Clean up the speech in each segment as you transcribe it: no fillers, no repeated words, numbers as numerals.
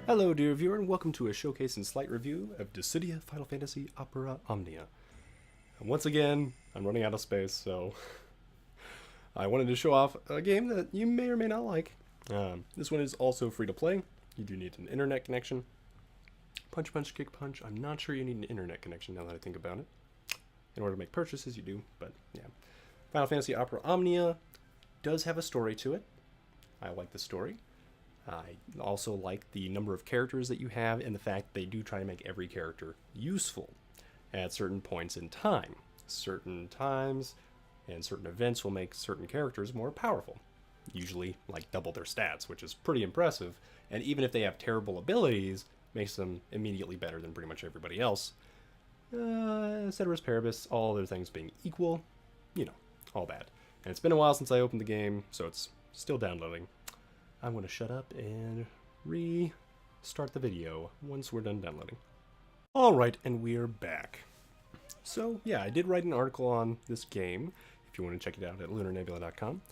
Hello, dear viewer, and welcome to a showcase and slight review of Dissidia Final Fantasy Opera Omnia. And once again, I'm running out of space, so I wanted to show off a game that you may or may not like. This one is also free to play. You do need an internet connection. Punch, punch, kick, punch. I'm not sure you need an internet connection now that I think about it. In order to make purchases, you do, but yeah. Final Fantasy Opera Omnia does have a story to it. I like the story. I also like the number of characters that you have and the fact they do try to make every character useful at certain points in time. Certain times and certain events will make certain characters more powerful. Usually like double their stats, which is pretty impressive. And even if they have terrible abilities, makes them immediately better than pretty much everybody else. Ceteris paribus, all other things being equal, you know, all that. And it's been a while since I opened the game, so it's still downloading. I'm going to shut up and restart the video once we're done downloading. Alright, and we're back. So, yeah, I did write an article on this game, if you want to check it out at lunarnebula.com.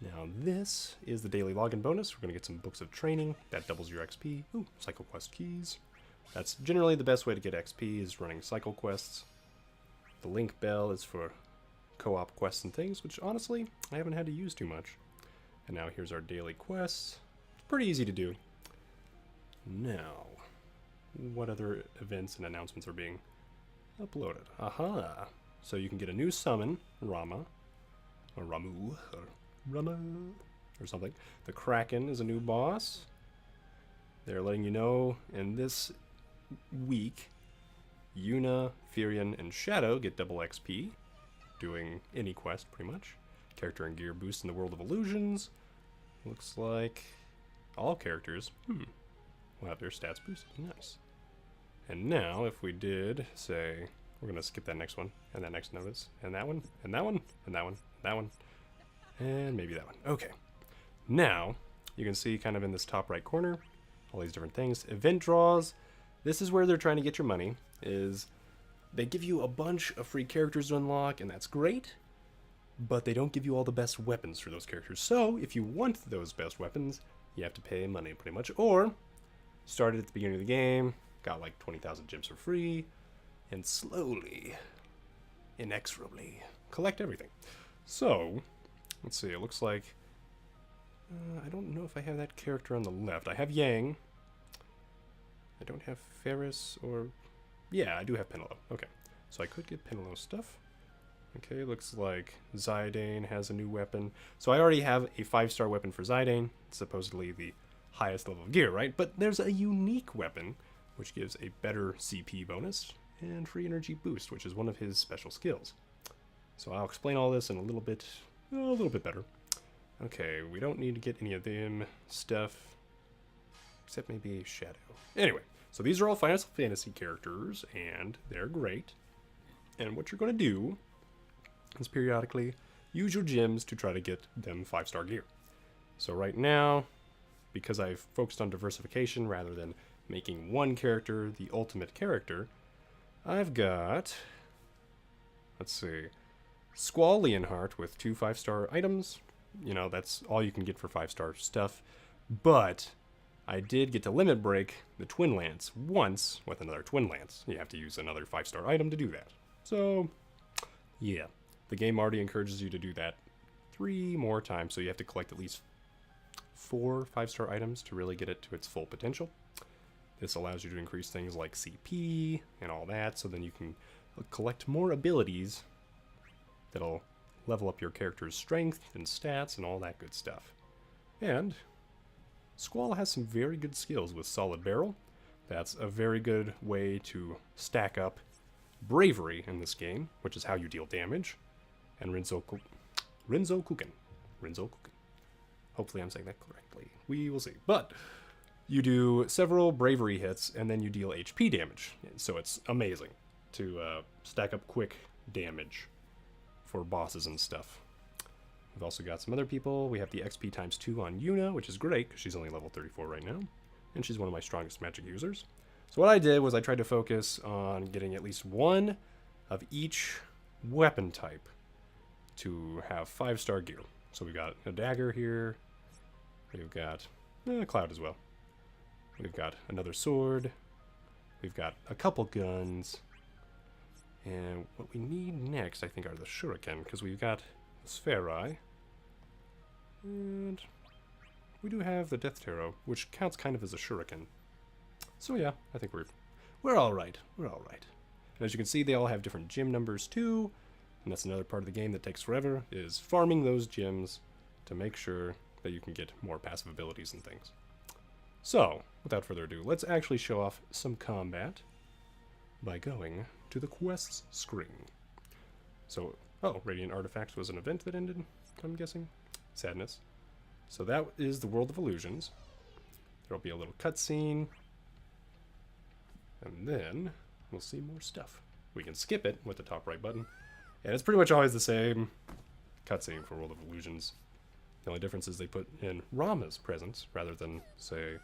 Now, this is the daily login bonus. We're going to get some books of training. That doubles your XP. Ooh, cycle quest keys. That's generally the best way to get XP, is running cycle quests. The link bell is for co-op quests and things, which honestly, I haven't had to use too much. And now here's our daily quests. It's pretty easy to do. Now, what other events and announcements are being uploaded? Aha! So you can get a new summon, Rama, or Ramu, or Rama, or something. The Kraken is a new boss. They're letting you know in this week, Yuna, Firion, and Shadow get double XP, doing any quest pretty much. Character and gear boost in the World of Illusions. Looks like all characters will have their stats boosted. Nice. And now, if we did say, we're going to skip that next one, and that next notice, and that one, and that one, and that one, and that one, and maybe that one. Okay. Now, you can see kind of in this top right corner, all these different things. Event draws. This is where they're trying to get your money, is they give you a bunch of free characters to unlock, and that's great. But they don't give you all the best weapons for those characters. So, if you want those best weapons, you have to pay money pretty much. Or, started at the beginning of the game, got like 20,000 gems for free, and slowly, inexorably, collect everything. So, let's see, it looks like, I don't know if I have that character on the left. I have Yang. I don't have Ferris or, yeah, I do have Penelope. Okay, so I could get Penelope stuff. Okay, looks like Zidane has a new weapon. So I already have a 5-star weapon for Zidane, supposedly the highest level of gear, right? But there's a unique weapon, which gives a better CP bonus and free energy boost, which is one of his special skills. So I'll explain all this in a little bit better. Okay, we don't need to get any of them stuff, except maybe Shadow. Anyway, so these are all Final Fantasy characters, and they're great. And what you're going to do is periodically use your gems to try to get them 5-star gear. So right now, because I've focused on diversification rather than making one character the ultimate character, I've got, let's see, Squall Leonhardt with 2 5-star items. You know, that's all you can get for 5-star stuff. But I did get to limit break the Twin Lance once with another Twin Lance. You have to use another 5-star item to do that. So, yeah. The game already encourages you to do that 3 more times, so you have to collect at least 4 5-star items to really get it to its full potential. This allows you to increase things like CP and all that, so then you can collect more abilities that'll level up your character's strength and stats and all that good stuff. And Squall has some very good skills with Solid Barrel. That's a very good way to stack up bravery in this game, which is how you deal damage. And Rinzokuken. Hopefully I'm saying that correctly. We will see. But you do several bravery hits, and then you deal HP damage. So it's amazing to stack up quick damage for bosses and stuff. We've also got some other people. We have the XP times 2 on Yuna, which is great, because she's only level 34 right now. And she's one of my strongest magic users. So what I did was I tried to focus on getting at least one of each weapon type to have 5-star gear. So we got a dagger here. We've got Cloud as well. We've got another sword. We've got a couple guns. And what we need next, I think, are the shuriken, because we've got the spherai. And we do have the death tarot, which counts kind of as a shuriken. So yeah, I think we're all right. We're all right. And as you can see, they all have different gym numbers too. And that's another part of the game that takes forever, is farming those gyms to make sure that you can get more passive abilities and things. So, without further ado, let's actually show off some combat by going to the quests screen. So, oh, Radiant Artifacts was an event that ended, I'm guessing. Sadness. So that is the World of Illusions. There'll be a little cutscene. And then we'll see more stuff. We can skip it with the top right button. And it's pretty much always the same cutscene for World of Illusions. The only difference is they put in Rama's presence rather than, say,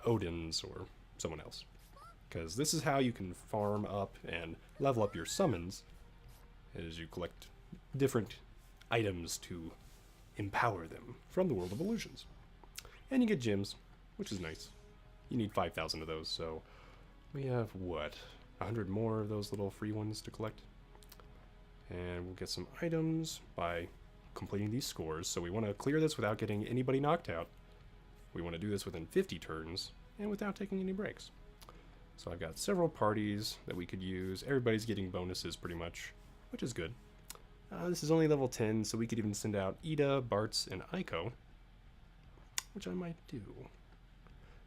Odin's or someone else. Because this is how you can farm up and level up your summons, as you collect different items to empower them from the World of Illusions. And you get gems, which is nice. You need 5,000 of those, so we have, what, 100 more of those little free ones to collect? And we'll get some items by completing these scores. So we want to clear this without getting anybody knocked out. We want to do this within 50 turns and without taking any breaks. So I've got several parties that we could use. Everybody's getting bonuses pretty much, which is good. This is only level 10, so we could even send out Ida, Bartz, and Aiko, which I might do.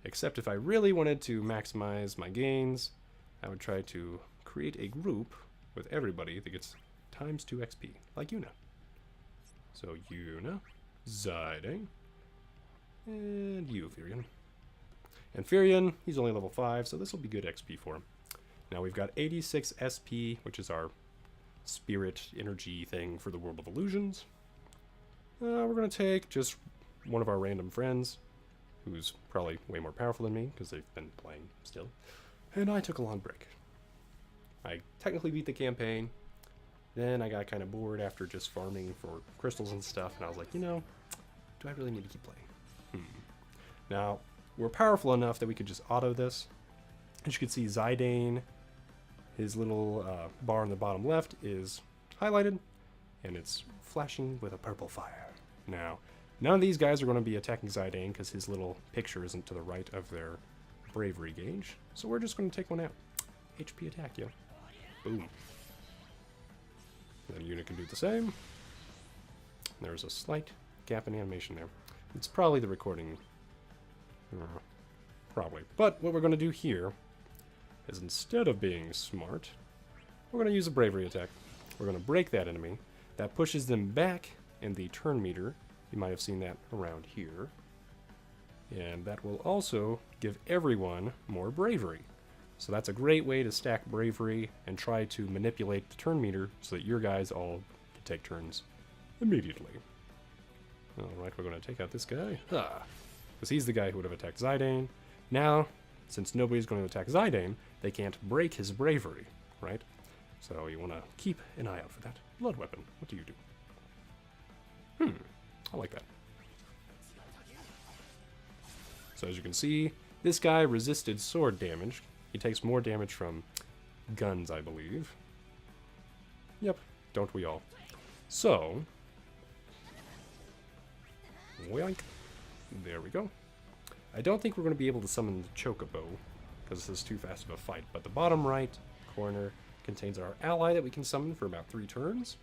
Except if I really wanted to maximize my gains, I would try to create a group with everybody that gets times 2 XP, like Yuna. So Yuna, Zidane, and you, Firion. And Firion, he's only level 5, so this will be good XP for him. Now we've got 86 SP, which is our spirit energy thing for the World of Illusions. We're going to take just one of our random friends, who's probably way more powerful than me, because they've been playing still. And I took a long break. I technically beat the campaign. Then I got kind of bored after just farming for crystals and stuff, and I was like, you know, do I really need to keep playing? Now, we're powerful enough that we could just auto this. As you can see, Zidane, his little bar on the bottom left is highlighted, and it's flashing with a purple fire. Now, none of these guys are going to be attacking Zidane because his little picture isn't to the right of their bravery gauge, so we're just going to take one out. HP attack, yo. Boom. Then Yuna can do the same. There's a slight gap in animation there. It's probably the recording. Probably. But what we're going to do here is, instead of being smart, we're going to use a bravery attack. We're going to break that enemy. That pushes them back in the turn meter. You might have seen that around here. And that will also give everyone more bravery. So that's a great way to stack bravery and try to manipulate the turn meter so that your guys all can take turns immediately. Alright, we're going to take out this guy. Because he's the guy who would have attacked Zidane. Now, since nobody's going to attack Zidane, they can't break his bravery, right? So you want to keep an eye out for that. Blood weapon, what do you do? I like that. So as you can see, this guy resisted sword damage. He takes more damage from guns, I believe. Yep, don't we all? So, yoink. There we go. I don't think we're going to be able to summon the Chocobo, because this is too fast of a fight. But the bottom right corner contains our ally that we can summon for about 3 turns,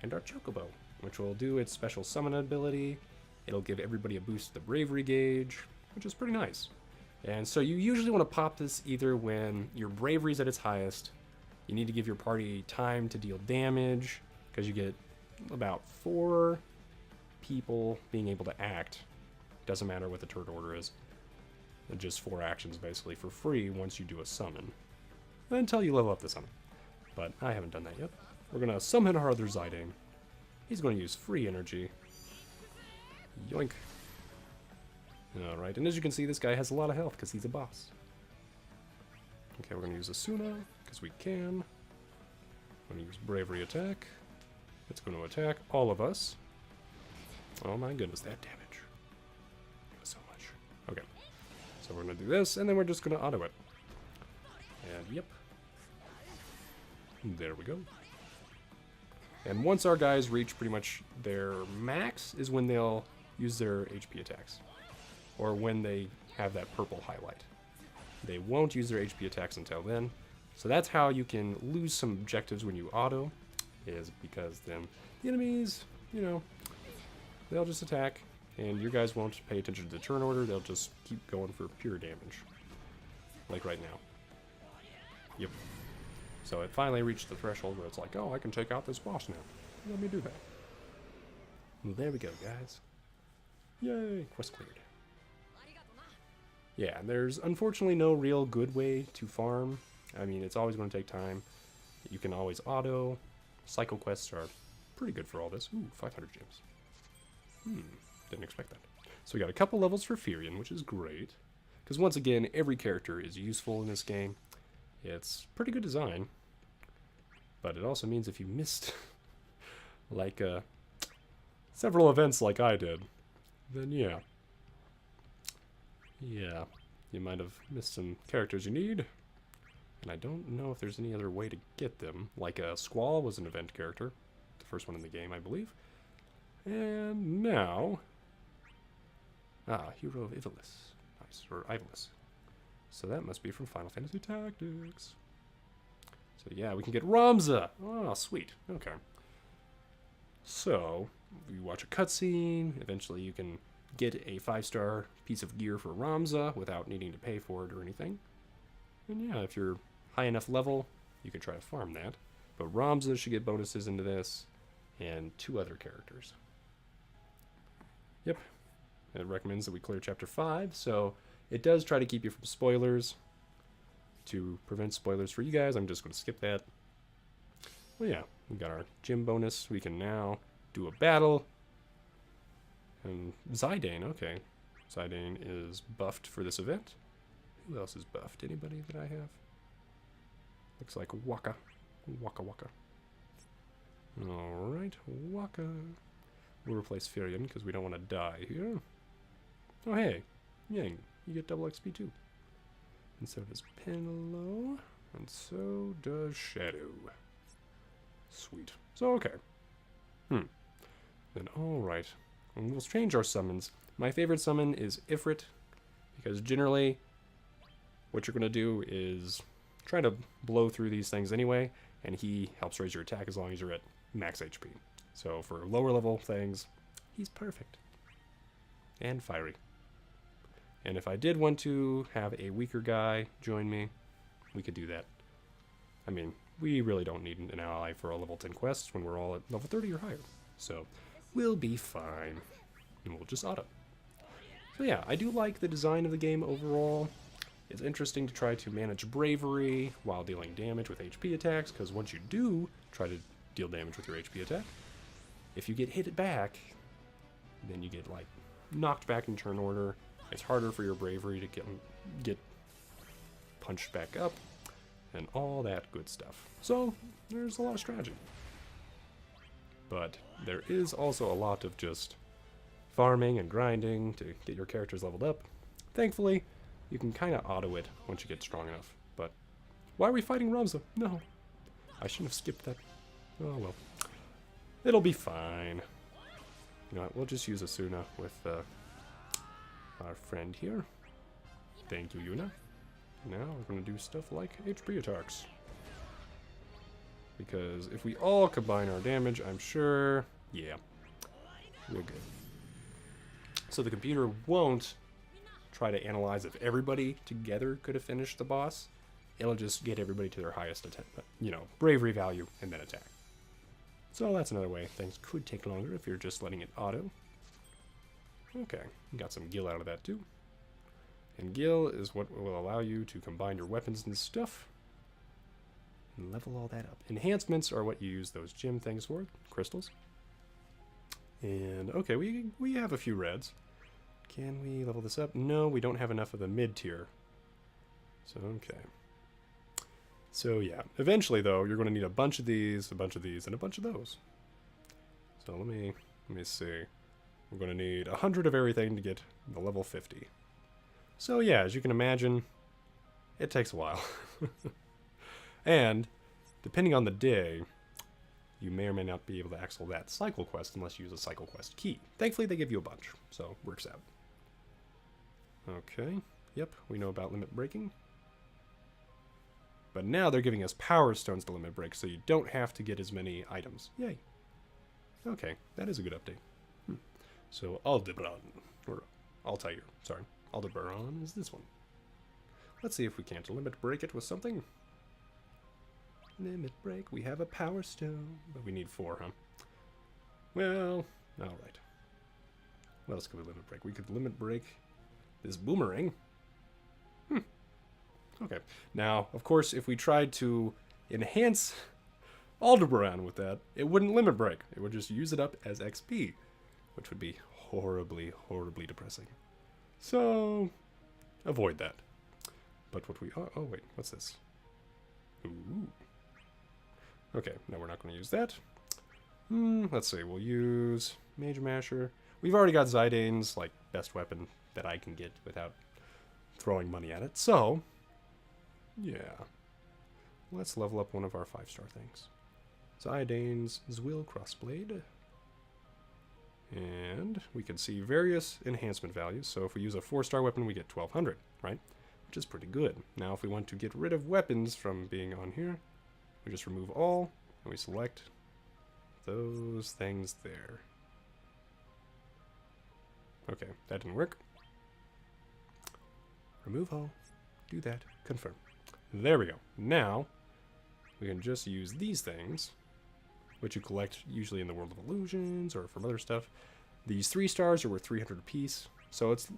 and our Chocobo, which will do its special summon ability. It'll give everybody a boost to the bravery gauge, which is pretty nice. And so you usually want to pop this either when your bravery's at its highest. You need to give your party time to deal damage, because you get about 4 people being able to act. Doesn't matter what the turn order is. Just 4 actions basically for free once you do a summon. Until you level up the summon. But I haven't done that yet. We're going to summon our other Zidane. He's going to use free energy. Yoink. Alright, and as you can see, this guy has a lot of health because he's a boss. Okay, we're going to use Asuna because we can. I'm going to use bravery attack. It's going to attack all of us. Oh my goodness, that damage. So much. Okay. So we're going to do this, and then we're just going to auto it. And yep. There we go. And once our guys reach pretty much their max is when they'll use their HP attacks. Or when they have that purple highlight. They won't use their HP attacks until then. So that's how you can lose some objectives when you auto, is because then the enemies, you know, they'll just attack, and your guys won't pay attention to the turn order, they'll just keep going for pure damage. Like right now. Yep. So it finally reached the threshold where it's like, oh, I can take out this boss now. Let me do that. Well, there we go, guys. Yay, quest cleared. Yeah, there's unfortunately no real good way to farm. I mean, it's always going to take time. You can always auto. Cycle quests are pretty good for all this. Ooh, 500 gems. Didn't expect that. So we got a couple levels for Furion, which is great. Because once again, every character is useful in this game. It's pretty good design. But it also means if you missed, like, several events like I did, then yeah. Yeah, you might have missed some characters you need. And I don't know if there's any other way to get them. Like, Squall was an event character. The first one in the game, I believe. And now... Hero of Ivalice. Nice. Or Ivalice. So that must be from Final Fantasy Tactics. So yeah, we can get Ramza! Oh, sweet. Okay. So, you watch a cutscene. Eventually you can get a 5-star piece of gear for Ramza without needing to pay for it or anything. And yeah, if you're high enough level, you can try to farm that. But Ramza should get bonuses into this, and 2 other characters. Yep. It recommends that we clear Chapter 5, so it does try to keep you from spoilers. To prevent spoilers for you guys, I'm just going to skip that. Well, yeah, we got our gym bonus. We can now do a battle. And Zidane, okay. Zidane is buffed for this event. Who else is buffed? Anybody that I have? Looks like Waka. Waka Waka. Alright, Waka. We'll replace Furion because we don't want to die here. Oh hey, Yang, you get double XP too. And so does Penelo. And so does Shadow. Sweet. So okay. Then alright. And we'll change our summons. My favorite summon is Ifrit, because generally what you're going to do is try to blow through these things anyway, and he helps raise your attack as long as you're at max HP. So for lower level things, he's perfect. And fiery. And if I did want to have a weaker guy join me, we could do that. I mean, we really don't need an ally for a level 10 quest when we're all at level 30 or higher. So we'll be fine. And we'll just auto. So yeah, I do like the design of the game overall. It's interesting to try to manage bravery while dealing damage with HP attacks, because once you do try to deal damage with your HP attack, if you get hit back, then you get like knocked back in turn order. It's harder for your bravery to get punched back up, and all that good stuff. So there's a lot of strategy. But there is also a lot of just farming and grinding to get your characters leveled up. Thankfully, you can kind of auto it once you get strong enough. But why are we fighting Ramza? No. I shouldn't have skipped that. Oh well. It'll be fine. You know what? We'll just use Asuna with our friend here. Thank you, Yuna. Now we're going to do stuff like HP attacks. Because if we all combine our damage, I'm sure... Yeah. We're good. So the computer won't try to analyze if everybody together could have finished the boss. It'll just get everybody to their highest attack, you know, bravery value and then attack. So that's another way things could take longer if you're just letting it auto. Okay, got some gil out of that too. And gil is what will allow you to combine your weapons and stuff. And level all that up. Enhancements are what you use those gem things for, crystals. And okay, we have a few reds. Can we level this up? No, we don't have enough of the mid tier. So okay. So yeah, eventually though, you're going to need a bunch of these, and a bunch of those. So let me see. We're going to need 100 of everything to get the level 50. So yeah, as you can imagine, it takes a while. And depending on the day, you may or may not be able to access that cycle quest unless you use a cycle quest key. Thankfully, they give you a bunch, so works out. Okay, yep, we know about limit breaking. But now they're giving us power stones to limit break, so you don't have to get as many items. Yay. Okay, that is a good update. So Aldebaran, or Altair, sorry. Aldebaran is this one. Let's see if we can't limit break it with something. Limit break, we have a power stone, but we need 4, huh? Well, alright. What else could we limit break? We could limit break this boomerang. Okay. Now, of course, if we tried to enhance Aldebaran with that, it wouldn't limit break. It would just use it up as XP, which would be horribly, horribly depressing. So, avoid that. But what we... Oh, wait. What's this? Ooh. Okay. No, we're not going to use that. Let's see. We'll use Mage Masher. We've already got Zidane's, like, best weapon that I can get without throwing money at it. So, yeah. Let's level up one of our 5-star things. Zidane's Zwil Crossblade. And we can see various enhancement values. So if we use a 4-star weapon, we get 1200, right? Which is pretty good. Now, if we want to get rid of weapons from being on here, we just remove all, and we select those things there. Okay, that didn't work. Remove all. Do that. Confirm. There we go. Now, we can just use these things, which you collect usually in the World of Illusions or from other stuff. These 3 stars are worth 300 apiece, so it's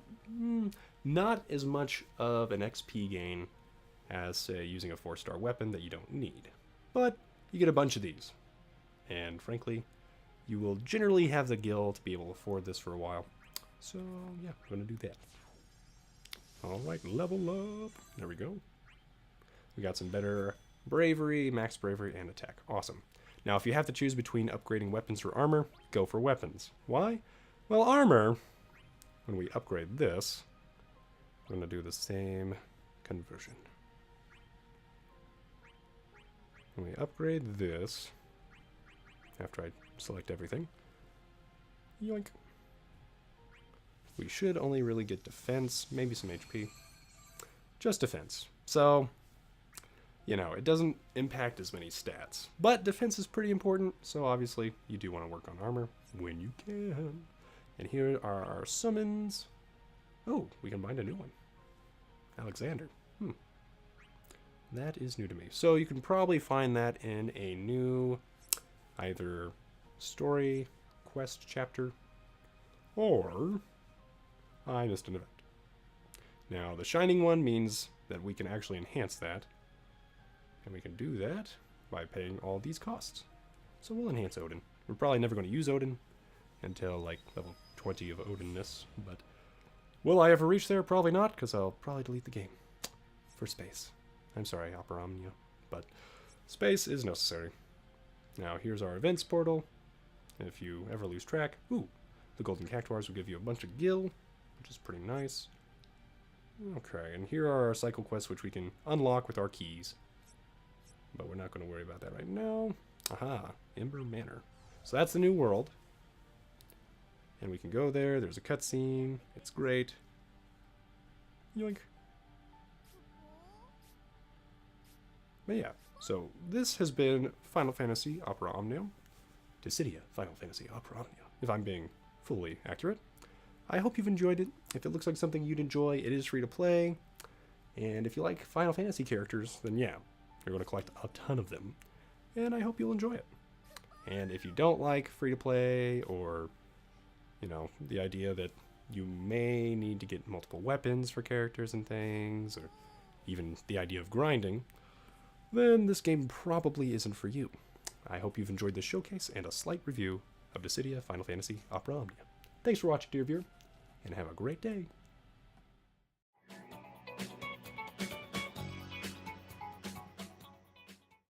not as much of an XP gain as, say, using a 4-star weapon that you don't need. But you get a bunch of these. And frankly, you will generally have the gil to be able to afford this for a while. So, yeah, I'm going to do that. Alright, level up. There we go. We got some better bravery, max bravery, and attack. Awesome. Now, if you have to choose between upgrading weapons or armor, go for weapons. Why? Well, armor, when we upgrade this, we're going to do the same conversion. When we upgrade this, after I select everything, yoink. We should only really get defense, maybe some HP. Just defense. So, you know, it doesn't impact as many stats. But defense is pretty important, so obviously you do want to work on armor when you can. And here are our summons. Oh, we can bind a new one. Alexander. That is new to me. So you can probably find that in a new either story, quest chapter, or I missed an event. Now, the shining one means that we can actually enhance that. And we can do that by paying all these costs. So we'll enhance Odin. We're probably never going to use Odin until, like, level 20 of Odinness. But will I ever reach there? Probably not, because I'll probably delete the game for space. I'm sorry, Omnia, but space is necessary. Now, here's our events portal. If you ever lose track, the golden cactuars will give you a bunch of gil, which is pretty nice. Okay, and here are our cycle quests, which we can unlock with our keys. But we're not going to worry about that right now. Aha, Ember Manor. So that's the new world. And we can go there. There's a cutscene. It's great. Yoink. But yeah, so this has been Final Fantasy Opera Omnia. Dissidia Final Fantasy Opera Omnia, if I'm being fully accurate. I hope you've enjoyed it. If it looks like something you'd enjoy, it is free to play. And if you like Final Fantasy characters, then yeah, you're going to collect a ton of them. And I hope you'll enjoy it. And if you don't like free to play, or, you know, the idea that you may need to get multiple weapons for characters and things, or even the idea of grinding, then this game probably isn't for you. I hope you've enjoyed this showcase and a slight review of Dissidia Final Fantasy Opera Omnia. Thanks for watching, dear viewer, and have a great day.